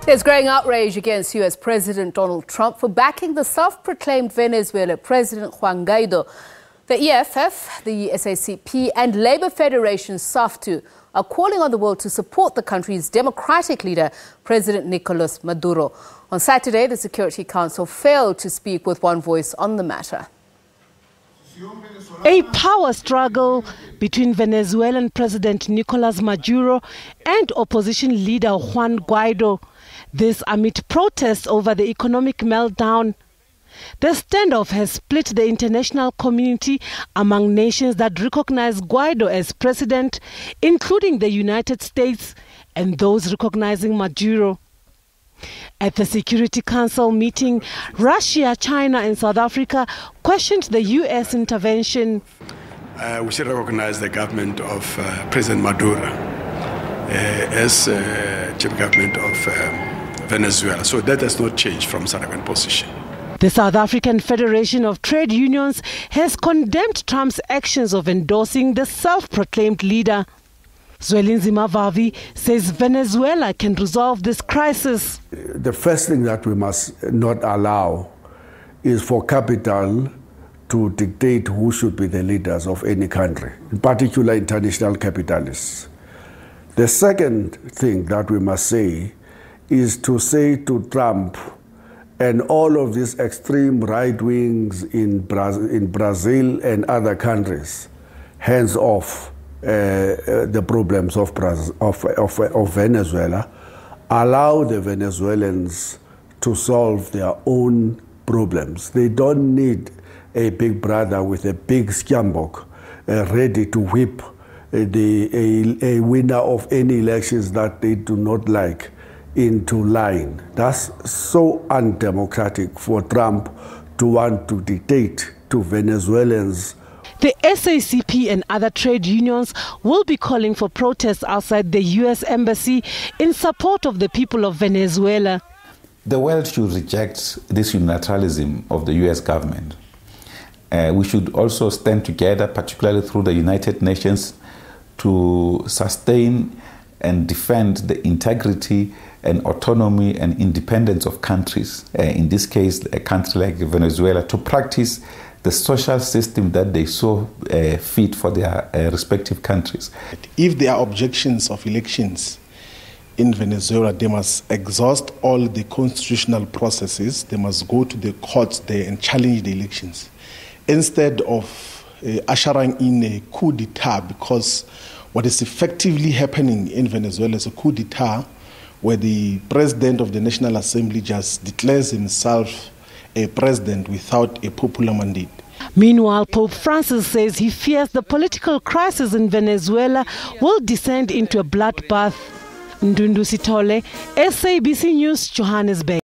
There's growing outrage against U.S. President Donald Trump for backing the self-proclaimed Venezuela President Juan Guaido. The EFF, the SACP and Labour Federation SAFTU are calling on the world to support the country's democratic leader, President Nicolas Maduro. On Saturday, the Security Council failed to speak with one voice on the matter. A power struggle between Venezuelan President Nicolas Maduro and opposition leader Juan Guaido. This amid protests over the economic meltdown. The standoff has split the international community among nations that recognize Guaido as president, including the United States and those recognizing Maduro. At the Security Council meeting, Russia, China and South Africa questioned the U.S. intervention. We should recognize the government of President Maduro as chief government of Venezuela. So that has not changed from South African position. The South African Federation of Trade Unions has condemned Trump's actions of endorsing the self-proclaimed leader. Zwelinzi Mavavi says Venezuela can resolve this crisis. The first thing that we must not allow is for capital to dictate who should be the leaders of any country, in particular international capitalists. The second thing that we must say is to say to Trump and all of these extreme right wings in Brazil and other countries, hands off the problems of Venezuela, allow the Venezuelans to solve their own problems. They don't need a big brother with a big scambok ready to whip a winner of any elections that they do not like into line. That's so undemocratic for Trump to want to dictate to Venezuelans. The SACP and other trade unions will be calling for protests outside the U.S. Embassy in support of the people of Venezuela. The world should reject this unilateralism of the U.S. government. We should also stand together, particularly through the United Nations, to sustain and defend the integrity and autonomy and independence of countries, in this case a country like Venezuela, to practice the social system that they saw fit for their respective countries. If there are objections of elections in Venezuela, they must exhaust all the constitutional processes. They must go to the courts there and challenge the elections, instead of ushering in a coup d'etat, because what is effectively happening in Venezuela is a coup d'etat where the president of the National Assembly just declares himself a president without a popular mandate. Meanwhile, Pope Francis says he fears the political crisis in Venezuela will descend into a bloodbath. Ndundu Sitole, SABC News, Johannesburg.